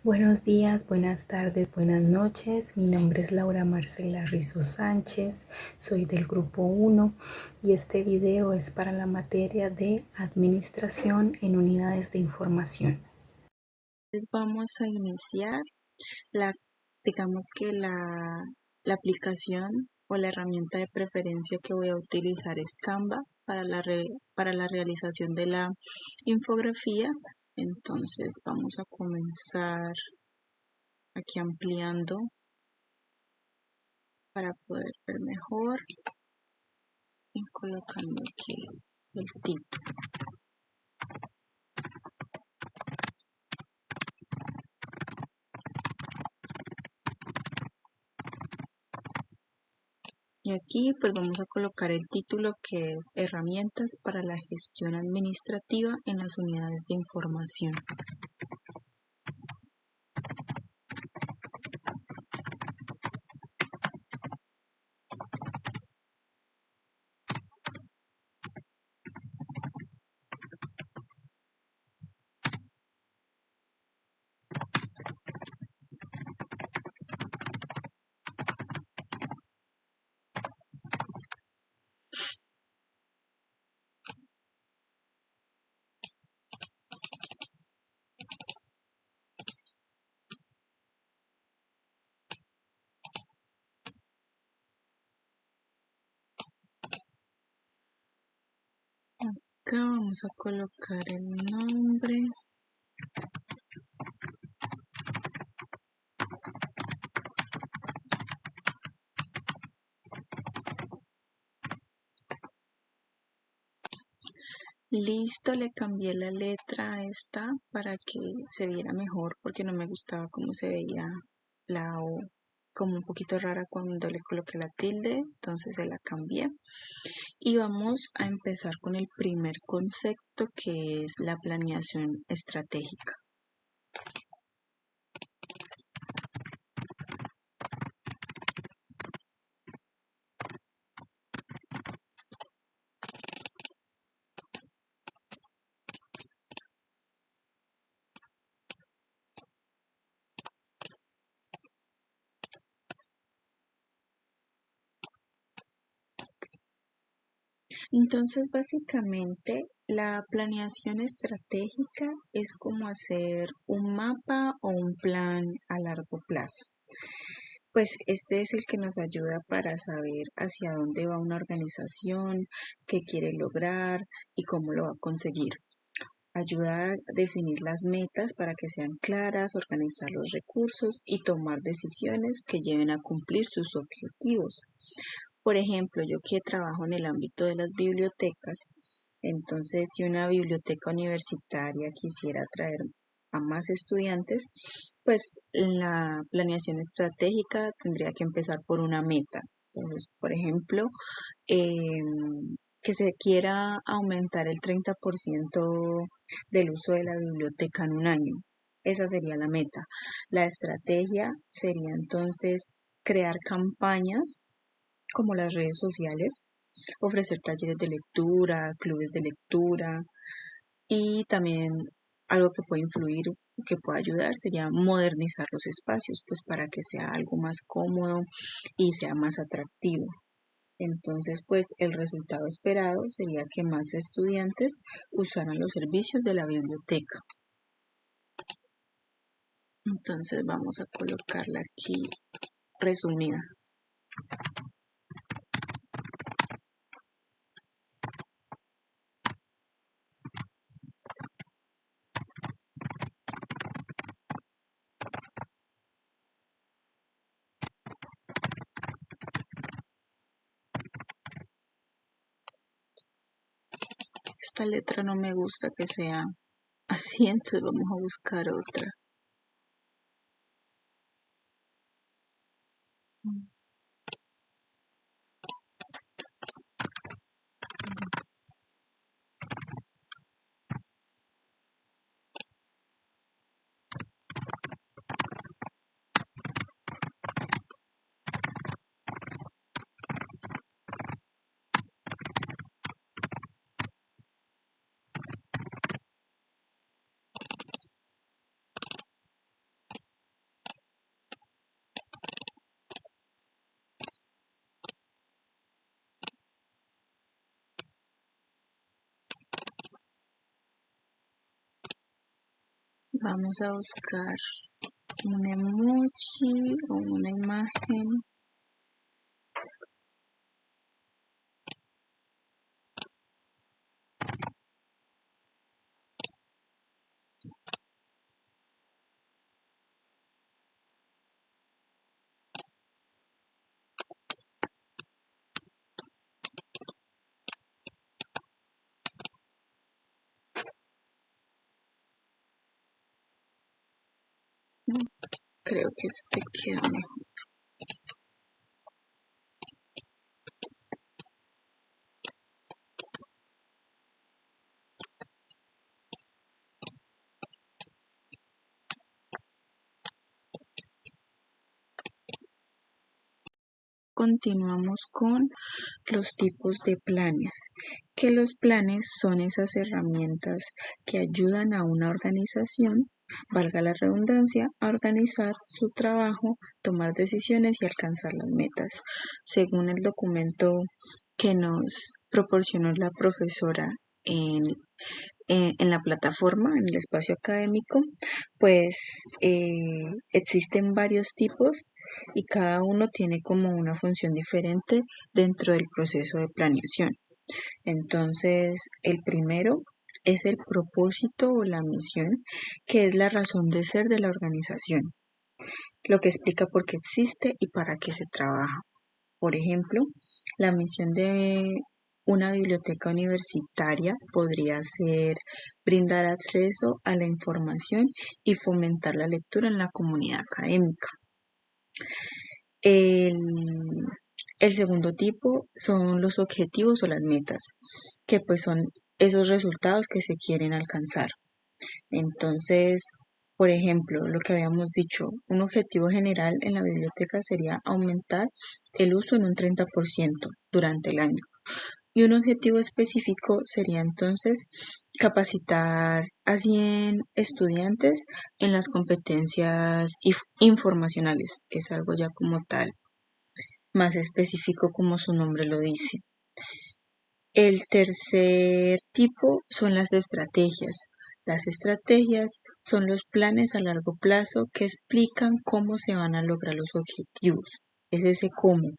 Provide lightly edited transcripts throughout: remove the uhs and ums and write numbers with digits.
Buenos días, buenas tardes, buenas noches. Mi nombre es Laura Marcela Rizo Sánchez, soy del grupo 1 y este video es para la materia de Administración en Unidades de Información. Vamos a iniciar digamos que la aplicación o la herramienta de preferencia que voy a utilizar es Canva para la realización de la infografía. Entonces vamos a comenzar aquí ampliando para poder ver mejor y colocando aquí el tipo. Y aquí pues vamos a colocar el título que es Herramientas para la gestión administrativa en las unidades de información. Acá vamos a colocar el nombre. Listo, le cambié la letra a esta para que se viera mejor porque no me gustaba cómo se veía la O, como un poquito rara cuando le coloqué la tilde, entonces se la cambié. Y vamos a empezar con el primer concepto que es la planeación estratégica. Entonces, básicamente, la planeación estratégica es como hacer un mapa o un plan a largo plazo. Pues este es el que nos ayuda para saber hacia dónde va una organización, qué quiere lograr y cómo lo va a conseguir. Ayuda a definir las metas para que sean claras, organizar los recursos y tomar decisiones que lleven a cumplir sus objetivos. Por ejemplo, yo que trabajo en el ámbito de las bibliotecas, entonces si una biblioteca universitaria quisiera atraer a más estudiantes, pues la planeación estratégica tendría que empezar por una meta. Entonces, por ejemplo, que se quiera aumentar el 30% del uso de la biblioteca en un año. Esa sería la meta. La estrategia sería entonces crear campañas como las redes sociales, ofrecer talleres de lectura, clubes de lectura y también algo que puede influir, que puede ayudar, sería modernizar los espacios, pues para que sea algo más cómodo y sea más atractivo. Entonces, pues el resultado esperado sería que más estudiantes usaran los servicios de la biblioteca. Entonces vamos a colocarla aquí resumida. Esta letra no me gusta que sea así, entonces vamos a buscar otra. Vamos a buscar un emoji o una imagen. Creo que este queda mejor. Continuamos con los tipos de planes, que los planes son esas herramientas que ayudan a una organización, valga la redundancia, a organizar su trabajo, tomar decisiones y alcanzar las metas. Según el documento que nos proporcionó la profesora en la plataforma, en el espacio académico, pues existen varios tipos y cada uno tiene como una función diferente dentro del proceso de planeación. Entonces, el primero es el propósito o la misión, que es la razón de ser de la organización, lo que explica por qué existe y para qué se trabaja. Por ejemplo, la misión de una biblioteca universitaria podría ser brindar acceso a la información y fomentar la lectura en la comunidad académica. El segundo tipo son los objetivos o las metas, que pues son esos resultados que se quieren alcanzar. Entonces, por ejemplo, lo que habíamos dicho, un objetivo general en la biblioteca sería aumentar el uso en un 30% durante el año. Y un objetivo específico sería entonces capacitar a 100 estudiantes en las competencias informacionales. Es algo ya como tal, más específico como su nombre lo dice. El tercer tipo son las estrategias. Las estrategias son los planes a largo plazo que explican cómo se van a lograr los objetivos. Es ese cómo.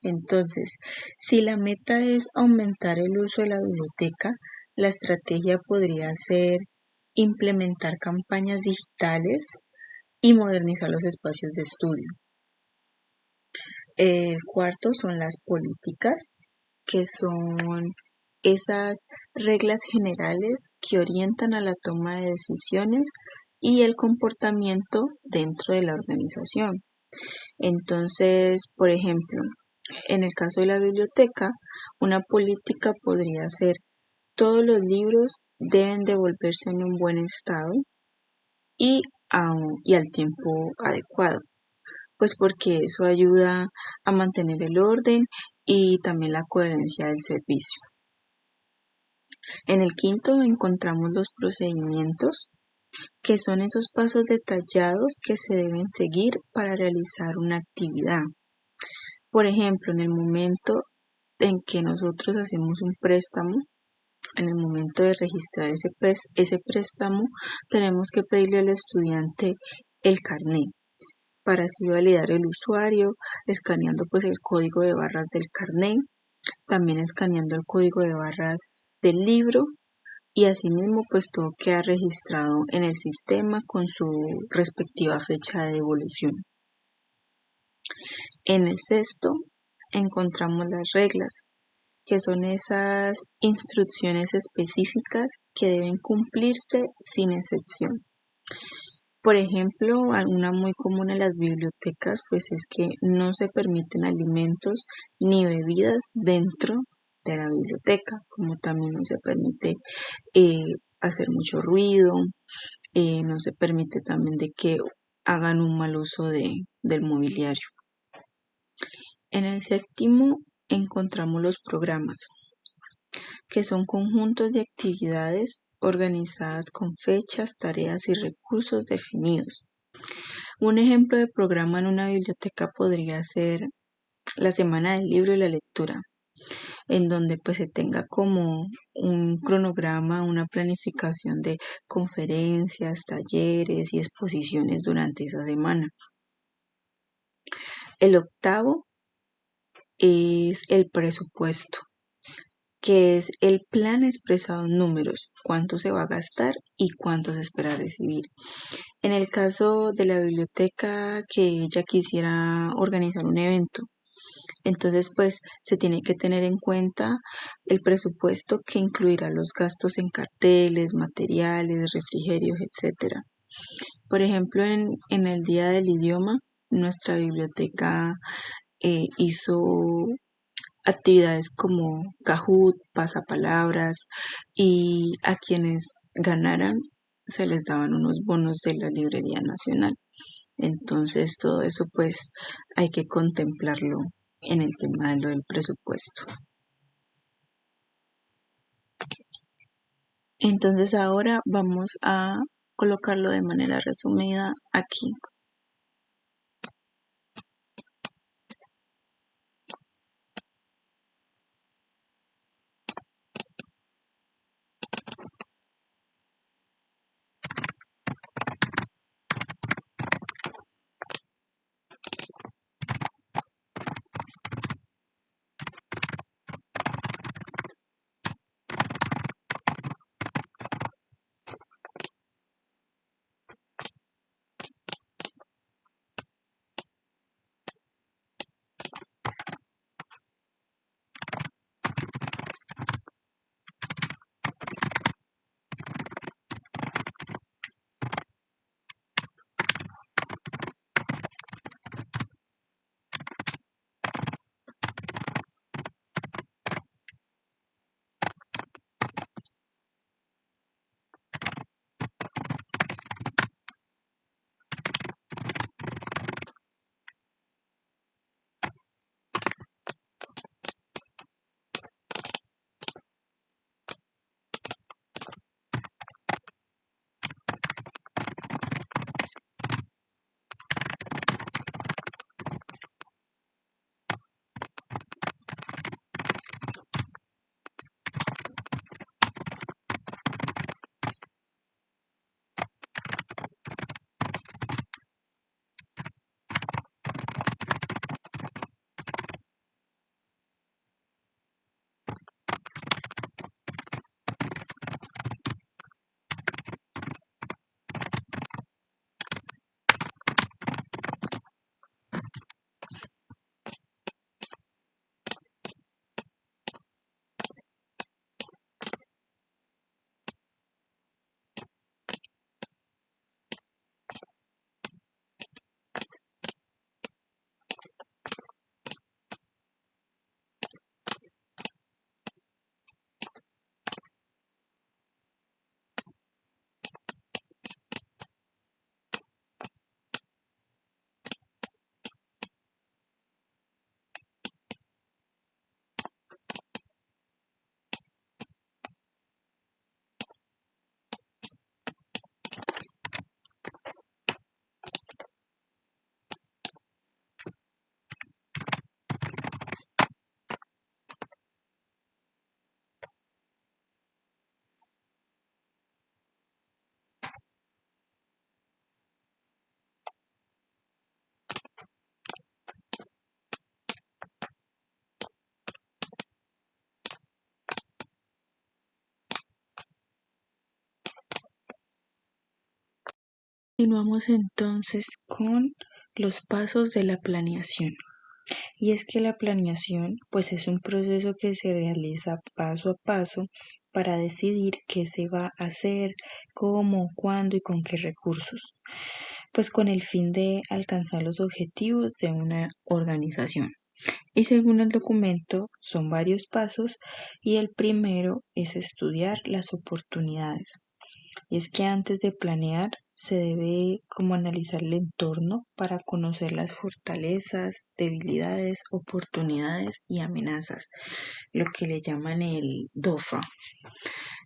Entonces, si la meta es aumentar el uso de la biblioteca, la estrategia podría ser implementar campañas digitales y modernizar los espacios de estudio. El cuarto son las políticas, que son esas reglas generales que orientan a la toma de decisiones y el comportamiento dentro de la organización. Entonces, por ejemplo, en el caso de la biblioteca, una política podría ser: todos los libros deben devolverse en un buen estado y al tiempo adecuado, pues porque eso ayuda a mantener el orden y también la coherencia del servicio. En el quinto encontramos los procedimientos, que son esos pasos detallados que se deben seguir para realizar una actividad. Por ejemplo, en el momento en que nosotros hacemos un préstamo, en el momento de registrar ese préstamo, tenemos que pedirle al estudiante el carné para así validar el usuario, escaneando pues el código de barras del carné, también escaneando el código de barras del libro, y asimismo pues todo queda registrado en el sistema con su respectiva fecha de devolución. En el sexto encontramos las reglas, que son esas instrucciones específicas que deben cumplirse sin excepción. Por ejemplo, una muy común en las bibliotecas pues es que no se permiten alimentos ni bebidas dentro de la biblioteca, como también no se permite hacer mucho ruido, no se permite también de que hagan un mal uso del mobiliario. En el séptimo encontramos los programas, que son conjuntos de actividades organizadas con fechas, tareas y recursos definidos. Un ejemplo de programa en una biblioteca podría ser la Semana del Libro y la Lectura. en donde pues se tenga como un cronograma, una planificación de conferencias, talleres y exposiciones durante esa semana. El octavo es el presupuesto, que es el plan expresado en números, cuánto se va a gastar y cuánto se espera recibir. En el caso de la biblioteca que ella quisiera organizar un evento, entonces pues se tiene que tener en cuenta el presupuesto que incluirá los gastos en carteles, materiales, refrigerios, etcétera. Por ejemplo, en el Día del Idioma, nuestra biblioteca hizo actividades como Kahoot, pasapalabras, y a quienes ganaran se les daban unos bonos de la Librería Nacional. Entonces todo eso pues hay que contemplarlo en el tema de lo del presupuesto. Entonces ahora vamos a colocarlo de manera resumida aquí. Continuamos entonces con los pasos de la planeación. Y es que la planeación pues es un proceso que se realiza paso a paso para decidir qué se va a hacer, cómo, cuándo y con qué recursos, pues con el fin de alcanzar los objetivos de una organización. Y según el documento son varios pasos y el primero es estudiar las oportunidades. Y es que antes de planear se debe como analizar el entorno para conocer las fortalezas, debilidades, oportunidades y amenazas, lo que le llaman el DOFA.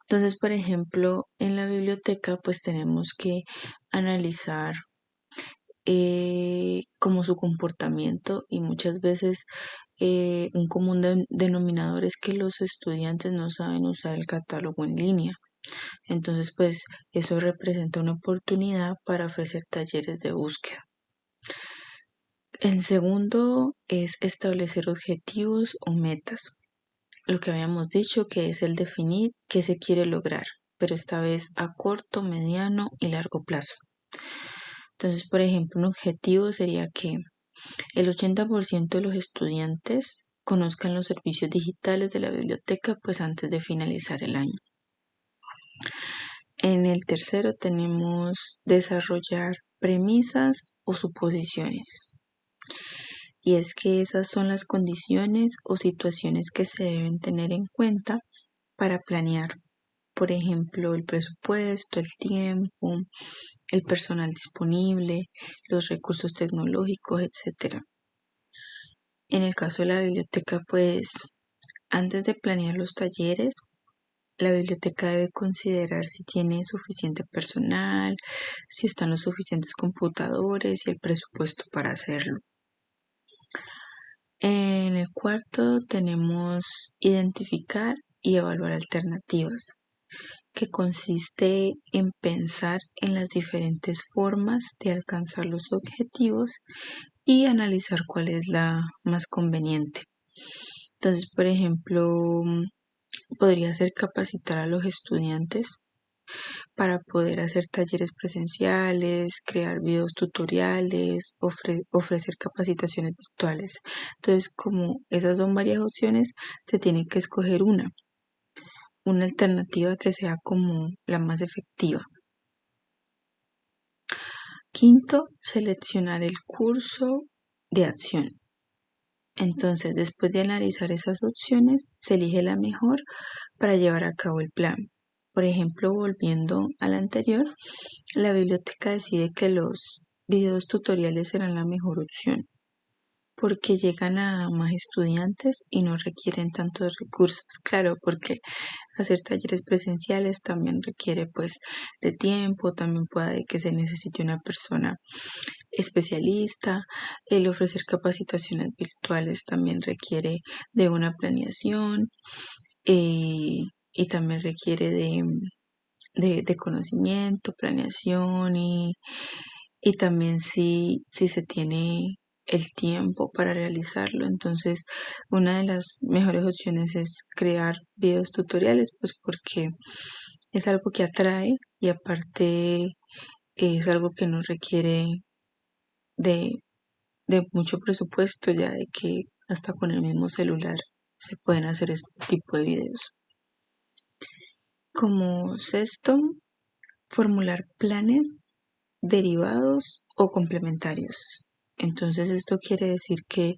Entonces, por ejemplo, en la biblioteca pues tenemos que analizar como su comportamiento, y muchas veces un común denominador es que los estudiantes no saben usar el catálogo en línea. Entonces, pues eso representa una oportunidad para ofrecer talleres de búsqueda. El segundo es establecer objetivos o metas. Lo que habíamos dicho que es el definir qué se quiere lograr, pero esta vez a corto, mediano y largo plazo. Entonces, por ejemplo, un objetivo sería que el 80% de los estudiantes conozcan los servicios digitales de la biblioteca pues antes de finalizar el año. En el tercero tenemos desarrollar premisas o suposiciones. Y es que esas son las condiciones o situaciones que se deben tener en cuenta para planear. Por ejemplo, el presupuesto, el tiempo, el personal disponible, los recursos tecnológicos, etc. En el caso de la biblioteca, pues antes de planear los talleres, la biblioteca debe considerar si tiene suficiente personal, si están los suficientes computadores y el presupuesto para hacerlo. En el cuarto tenemos identificar y evaluar alternativas, que consiste en pensar en las diferentes formas de alcanzar los objetivos y analizar cuál es la más conveniente. Entonces, por ejemplo, podría ser capacitar a los estudiantes para poder hacer talleres presenciales, crear videos tutoriales, ofrecer capacitaciones virtuales. Entonces, como esas son varias opciones, se tiene que escoger una alternativa que sea como la más efectiva. Quinto, seleccionar el curso de acción. Entonces, después de analizar esas opciones, se elige la mejor para llevar a cabo el plan. Por ejemplo, volviendo al anterior, la biblioteca decide que los videos tutoriales serán la mejor opción porque llegan a más estudiantes y no requieren tantos recursos. Claro, porque hacer talleres presenciales también requiere pues de tiempo, también puede que se necesite una persona especialista. El ofrecer capacitaciones virtuales también requiere de una planeación y también requiere de conocimiento, planeación y también si se tiene el tiempo para realizarlo. Entonces, una de las mejores opciones es crear videos tutoriales, pues porque es algo que atrae y aparte es algo que no requiere de, de mucho presupuesto, ya de que hasta con el mismo celular se pueden hacer este tipo de videos. Como sexto, formular planes derivados o complementarios. Entonces esto quiere decir que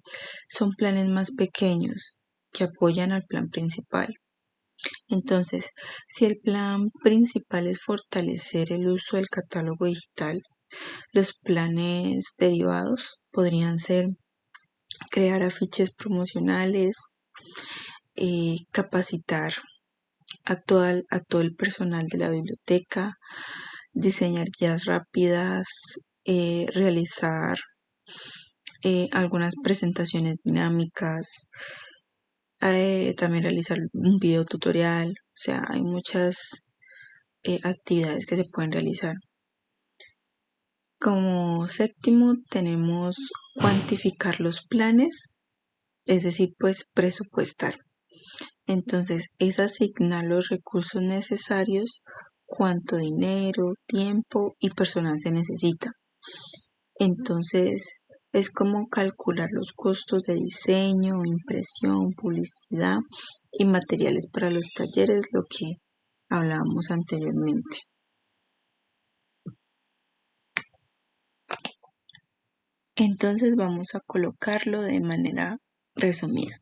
son planes más pequeños que apoyan al plan principal. Entonces, si el plan principal es fortalecer el uso del catálogo digital, los planes derivados podrían ser crear afiches promocionales, capacitar a todo el personal de la biblioteca, diseñar guías rápidas, realizar algunas presentaciones dinámicas, también realizar un video tutorial. O sea, hay muchas actividades que se pueden realizar. Como séptimo tenemos cuantificar los planes, es decir, pues presupuestar. Entonces es asignar los recursos necesarios, cuánto dinero, tiempo y personal se necesita. Entonces es como calcular los costos de diseño, impresión, publicidad y materiales para los talleres, lo que hablábamos anteriormente. Entonces vamos a colocarlo de manera resumida.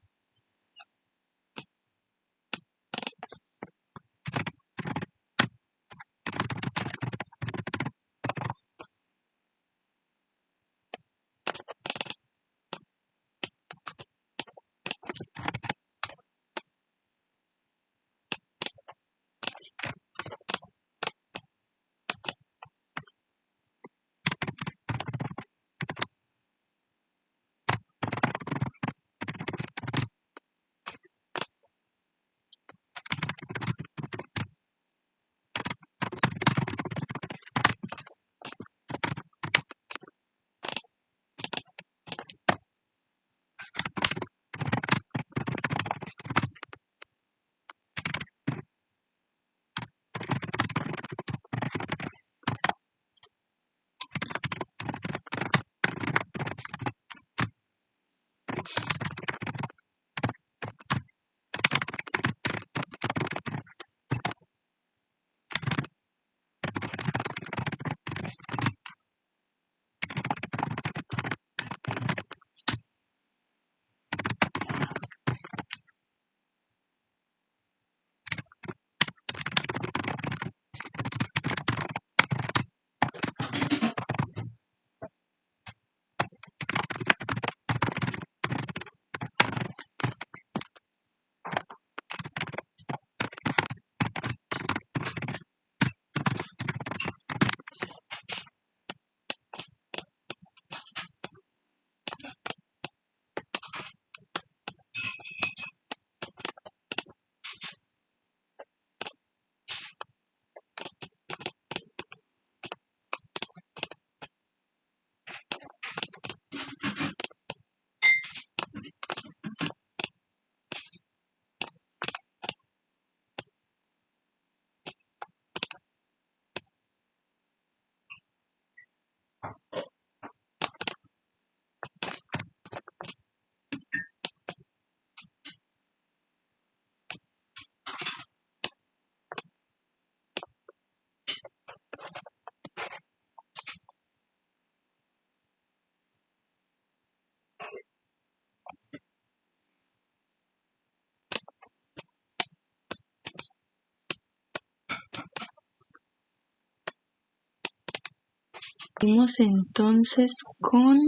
Seguimos entonces con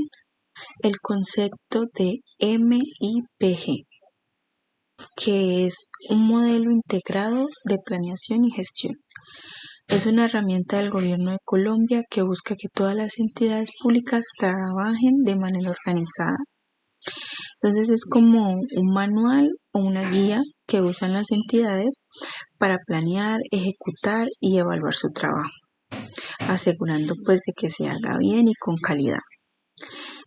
el concepto de MIPG, que es un modelo integrado de planeación y gestión. Es una herramienta del gobierno de Colombia que busca que todas las entidades públicas trabajen de manera organizada. Entonces es como un manual o una guía que usan las entidades para planear, ejecutar y evaluar su trabajo, asegurando pues de que se haga bien y con calidad.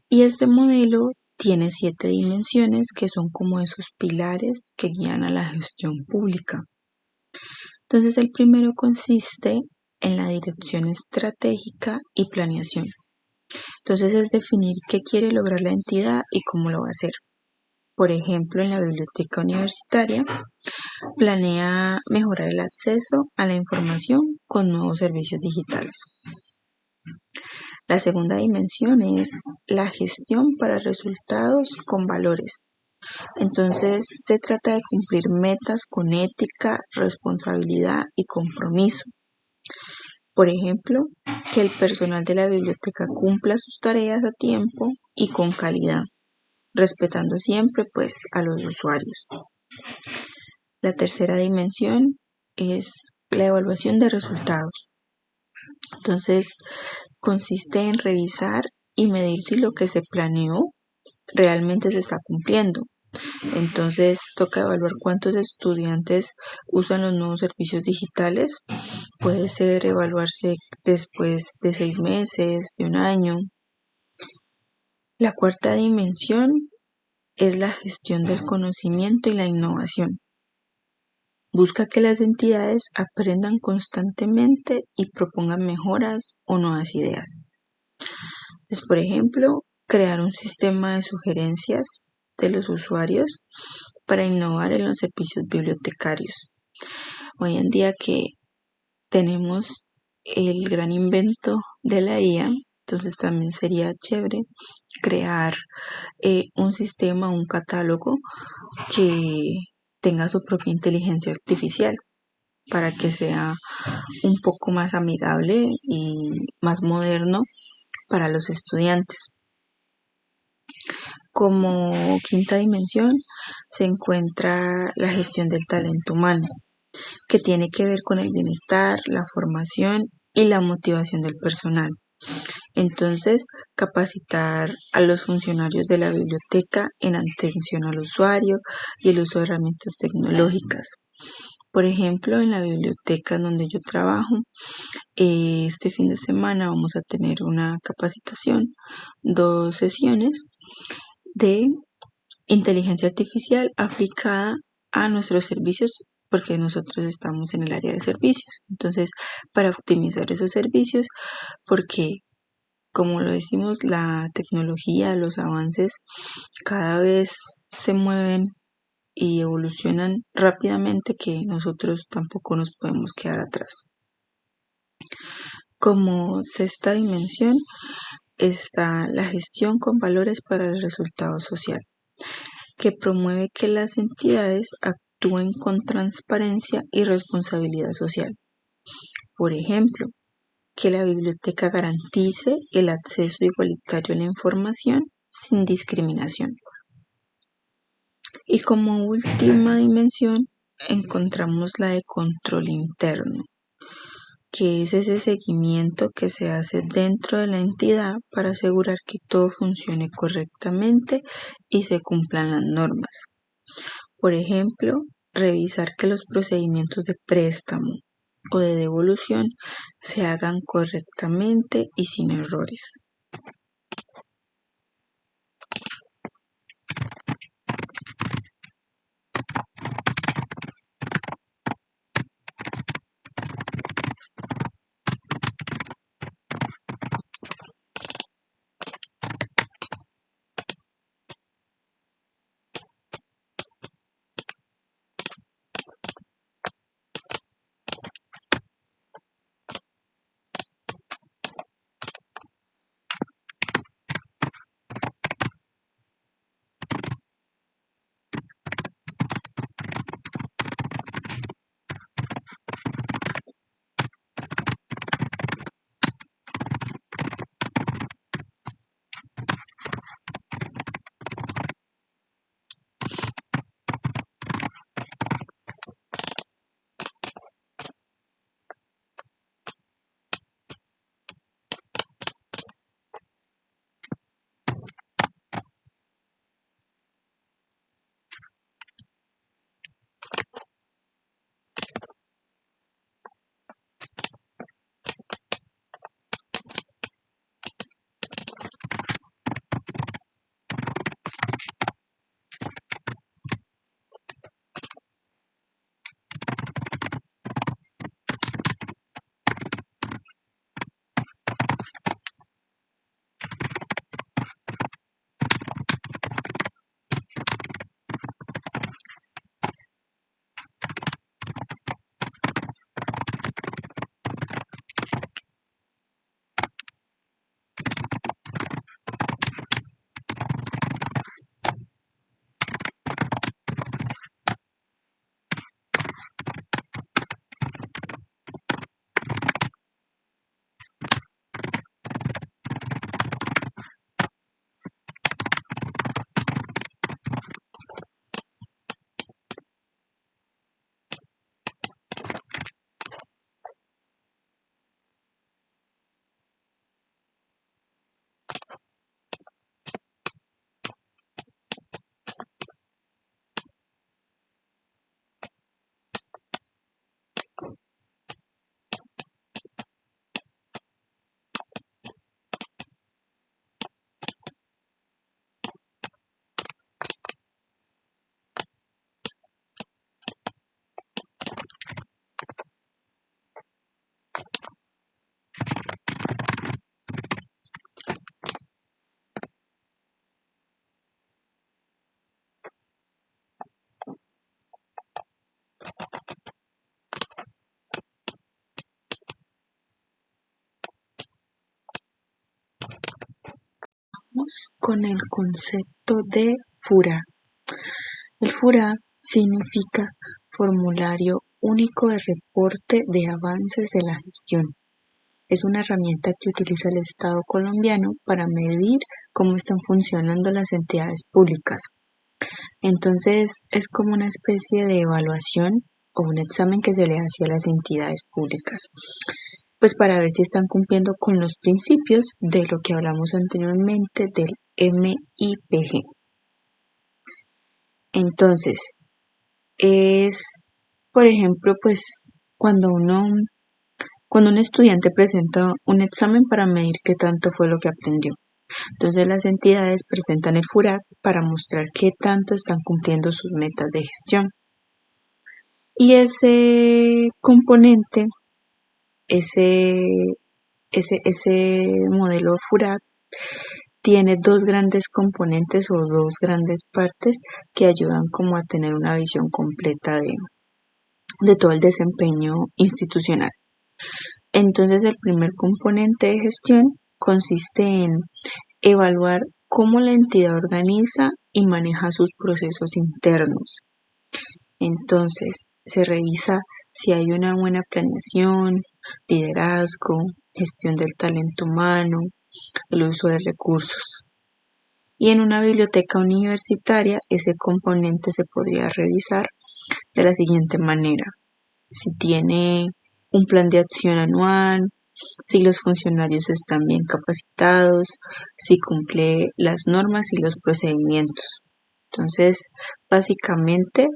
Y este modelo tiene 7 dimensiones que son como esos pilares que guían a la gestión pública. Entonces el primero consiste en la dirección estratégica y planeación. Entonces es definir qué quiere lograr la entidad y cómo lo va a hacer. Por ejemplo, en la biblioteca universitaria planea mejorar el acceso a la información con nuevos servicios digitales. La segunda dimensión es la gestión para resultados con valores. Entonces se trata de cumplir metas con ética, responsabilidad y compromiso. Por ejemplo, que el personal de la biblioteca cumpla sus tareas a tiempo y con calidad, respetando siempre pues a los usuarios. La tercera dimensión es la evaluación de resultados. Entonces consiste en revisar y medir si lo que se planeó realmente se está cumpliendo. Entonces toca evaluar cuántos estudiantes usan los nuevos servicios digitales. Puede ser evaluarse después de 6 meses, de un año. La cuarta dimensión es la gestión del conocimiento y la innovación. Busca que las entidades aprendan constantemente y propongan mejoras o nuevas ideas. Pues, por ejemplo, crear un sistema de sugerencias de los usuarios para innovar en los servicios bibliotecarios. Hoy en día que tenemos el gran invento de la IA, entonces también sería chévere crear un sistema, un catálogo que tenga su propia inteligencia artificial para que sea un poco más amigable y más moderno para los estudiantes. Como quinta dimensión se encuentra la gestión del talento humano, que tiene que ver con el bienestar, la formación y la motivación del personal. Entonces, capacitar a los funcionarios de la biblioteca en atención al usuario y el uso de herramientas tecnológicas. Por ejemplo, en la biblioteca donde yo trabajo, este fin de semana vamos a tener una capacitación, 2 sesiones de inteligencia artificial aplicada a nuestros servicios, porque nosotros estamos en el área de servicios. Entonces, para optimizar esos servicios, porque como lo decimos, la tecnología, los avances cada vez se mueven y evolucionan rápidamente, que nosotros tampoco nos podemos quedar atrás. Como sexta dimensión está la gestión con valores para el resultado social, que promueve que las entidades actúen con transparencia y responsabilidad social. Por ejemplo, que la biblioteca garantice el acceso igualitario a la información sin discriminación. Y como última dimensión encontramos la de control interno, que es ese seguimiento que se hace dentro de la entidad para asegurar que todo funcione correctamente y se cumplan las normas. Por ejemplo, revisar que los procedimientos de préstamo o de devolución se hagan correctamente y sin errores. Empecemos con el concepto de FURA. El FURA significa Formulario Único de Reporte de Avances de la Gestión. Es una herramienta que utiliza el Estado colombiano para medir cómo están funcionando las entidades públicas. Entonces, es como una especie de evaluación o un examen que se le hace a las entidades públicas, pues para ver si están cumpliendo con los principios de lo que hablamos anteriormente del MIPG. Entonces, es, por ejemplo, pues cuando un estudiante presenta un examen para medir qué tanto fue lo que aprendió. Entonces las entidades presentan el FURAC para mostrar qué tanto están cumpliendo sus metas de gestión. Y ese componente, ese modelo FURAC tiene dos grandes componentes o dos grandes partes que ayudan como a tener una visión completa de todo el desempeño institucional. Entonces el primer componente de gestión consiste en evaluar cómo la entidad organiza y maneja sus procesos internos. Entonces se revisa si hay una buena planeación, liderazgo, gestión del talento humano, el uso de recursos. Y en una biblioteca universitaria ese componente se podría revisar de la siguiente manera: si tiene un plan de acción anual, si los funcionarios están bien capacitados, si cumple las normas y los procedimientos. Entonces, básicamente,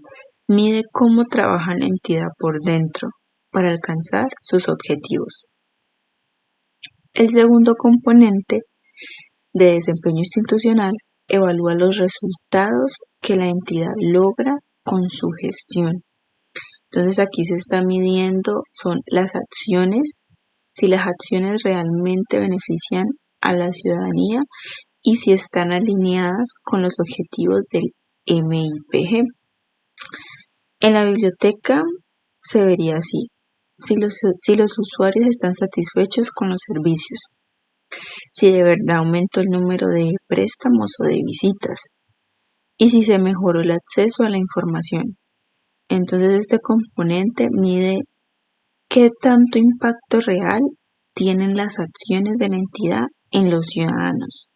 mide cómo trabaja la entidad por dentro para alcanzar sus objetivos. El segundo componente de desempeño institucional evalúa los resultados que la entidad logra con su gestión. Entonces aquí se está midiendo son las acciones, si las acciones realmente benefician a la ciudadanía y si están alineadas con los objetivos del MIPG. En la biblioteca se vería así: si los usuarios están satisfechos con los servicios, si de verdad aumentó el número de préstamos o de visitas y si se mejoró el acceso a la información. Entonces este componente mide qué tanto impacto real tienen las acciones de la entidad en los ciudadanos.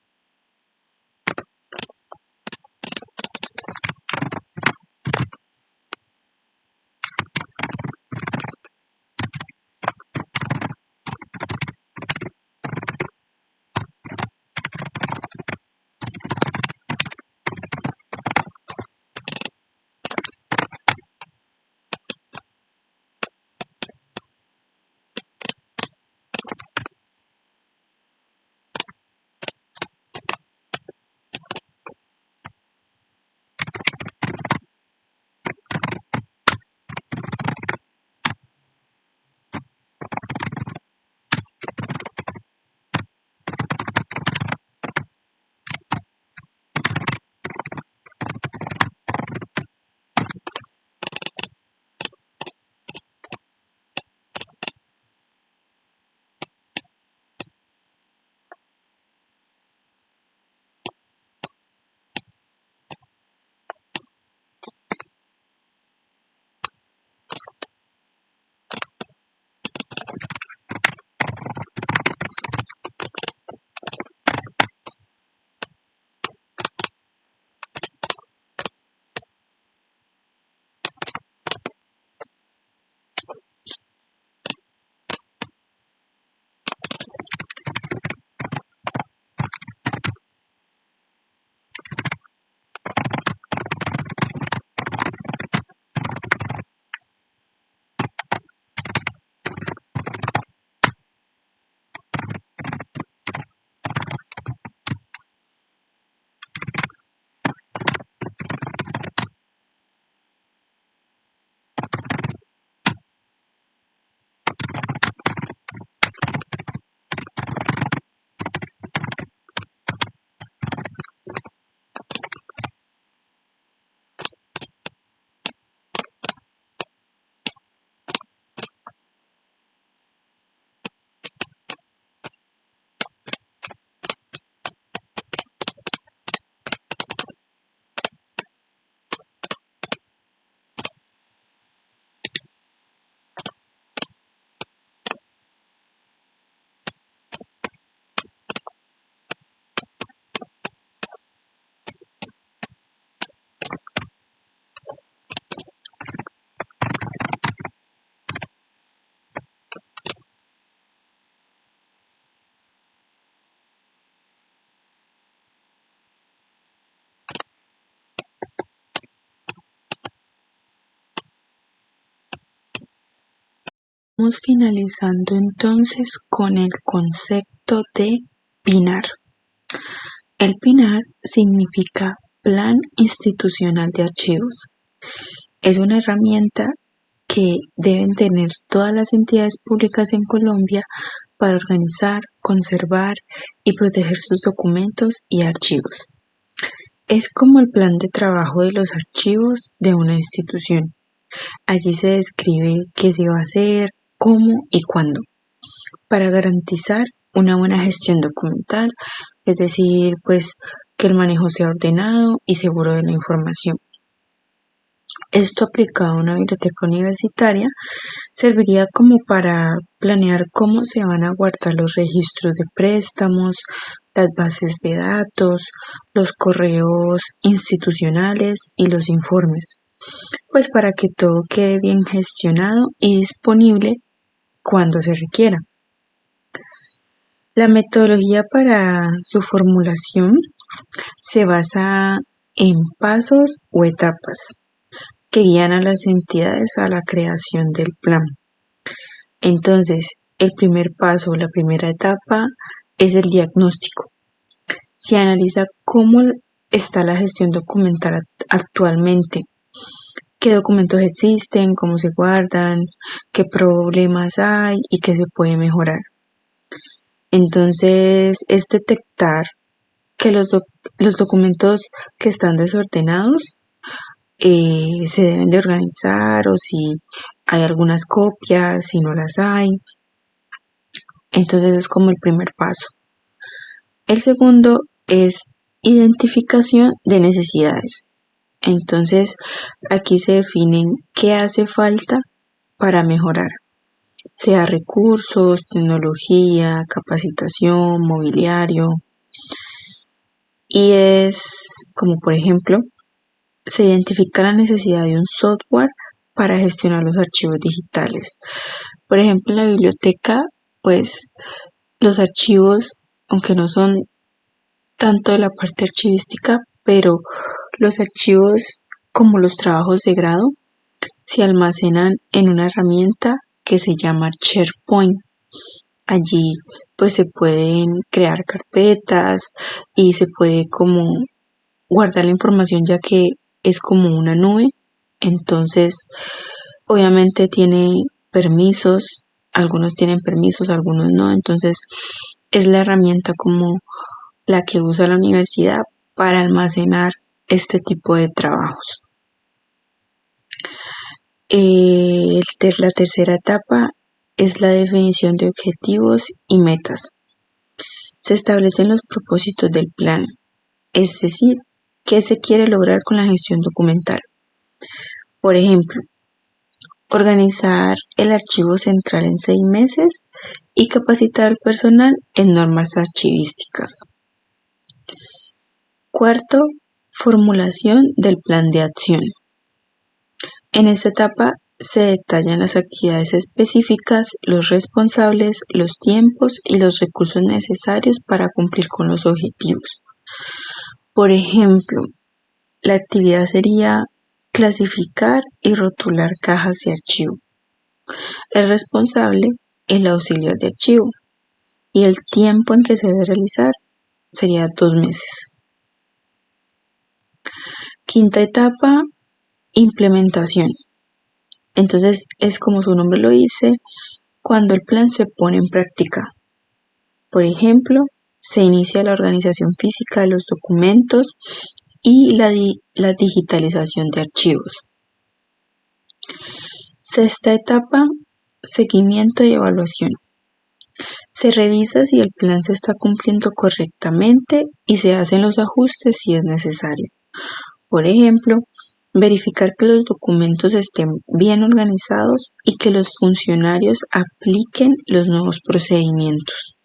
Vamos finalizando entonces con el concepto de PINAR. El PINAR significa Plan Institucional de Archivos. Es una herramienta que deben tener todas las entidades públicas en Colombia para organizar, conservar y proteger sus documentos y archivos. Es como el plan de trabajo de los archivos de una institución. Allí se describe qué se va a hacer, cómo y cuándo, para garantizar una buena gestión documental, es decir, pues que el manejo sea ordenado y seguro de la información. Esto aplicado a una biblioteca universitaria serviría como para planear cómo se van a guardar los registros de préstamos, las bases de datos, los correos institucionales y los informes, pues para que todo quede bien gestionado y disponible cuando se requiera. La metodología para su formulación se basa en pasos o etapas que guían a las entidades a la creación del plan. Entonces, el primer paso, la primera etapa, es el diagnóstico. Se analiza cómo está la gestión documental actualmente, qué documentos existen, cómo se guardan, qué problemas hay y qué se puede mejorar. Entonces, es detectar que los documentos que están desordenados se deben de organizar, o si hay algunas copias, si no las hay. Entonces es como el primer paso. El segundo es identificación de necesidades. Entonces aquí se definen qué hace falta para mejorar, sea recursos, tecnología, capacitación, mobiliario. Y es como, por ejemplo, se identifica la necesidad de un software para gestionar los archivos digitales. Por ejemplo, en la biblioteca, pues los archivos, aunque no son tanto de la parte archivística, pero los archivos como los trabajos de grado se almacenan en una herramienta que se llama SharePoint. Allí pues se pueden crear carpetas y se puede como guardar la información, ya que es como una nube. Entonces obviamente tiene permisos, algunos tienen permisos, algunos no. Entonces es la herramienta como la que usa la universidad para almacenar este tipo de trabajos. La tercera etapa es la definición de objetivos y metas. Se establecen los propósitos del plan, es decir, qué se quiere lograr con la gestión documental. Por ejemplo, organizar el archivo central en 6 meses y capacitar al personal en normas archivísticas. Cuarto, formulación del plan de acción. En esta etapa se detallan las actividades específicas, los responsables, los tiempos y los recursos necesarios para cumplir con los objetivos. Por ejemplo, la actividad sería clasificar y rotular cajas de archivo. El responsable, el auxiliar de archivo, y el tiempo en que se debe realizar sería 2 meses. Quinta etapa, implementación. Entonces es como su nombre lo dice, cuando el plan se pone en práctica. Por ejemplo, se inicia la organización física de los documentos y la digitalización de archivos. Sexta etapa, seguimiento y evaluación. Se revisa si el plan se está cumpliendo correctamente y se hacen los ajustes si es necesario. Por ejemplo, verificar que los documentos estén bien organizados y que los funcionarios apliquen los nuevos procedimientos.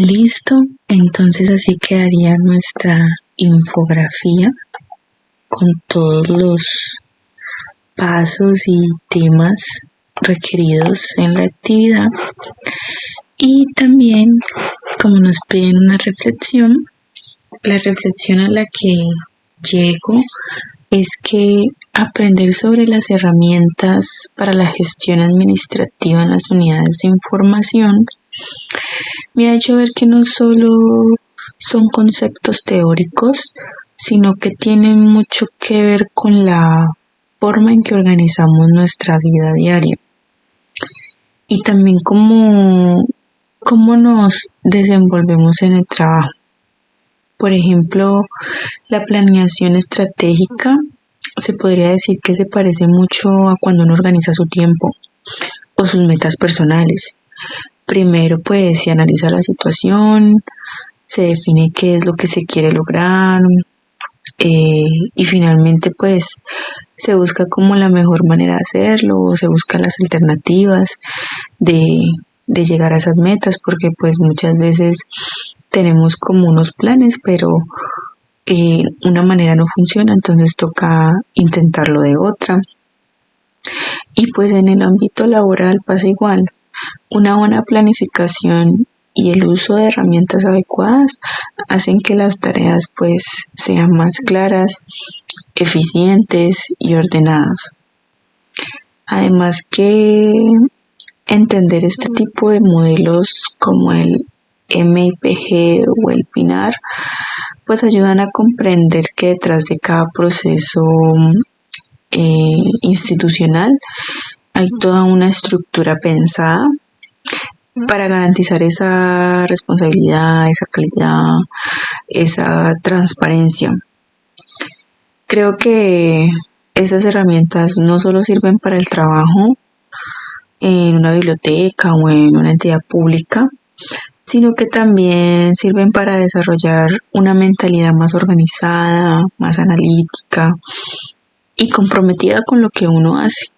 Listo, entonces así quedaría nuestra infografía con todos los pasos y temas requeridos en la actividad. Y también, como nos piden una reflexión, la reflexión a la que llego es que aprender sobre las herramientas para la gestión administrativa en las unidades de información me ha hecho ver que no solo son conceptos teóricos, sino que tienen mucho que ver con la forma en que organizamos nuestra vida diaria y también cómo nos desenvolvemos en el trabajo. Por ejemplo, la planeación estratégica se podría decir que se parece mucho a cuando uno organiza su tiempo o sus metas personales. Primero, pues, se analiza la situación, se define qué es lo que se quiere lograr y finalmente, pues, se busca como la mejor manera de hacerlo, o se buscan las alternativas de llegar a esas metas, porque pues muchas veces tenemos como unos planes, pero una manera no funciona, entonces toca intentarlo de otra. Y pues en el ámbito laboral pasa igual. Una buena planificación y el uso de herramientas adecuadas hacen que las tareas pues sean más claras, eficientes y ordenadas. Además que entender este tipo de modelos como el MIPG o el PINAR pues ayudan a comprender que detrás de cada proceso institucional hay toda una estructura pensada para garantizar esa responsabilidad, esa calidad, esa transparencia. Creo que esas herramientas no solo sirven para el trabajo en una biblioteca o en una entidad pública, sino que también sirven para desarrollar una mentalidad más organizada, más analítica y comprometida con lo que uno hace.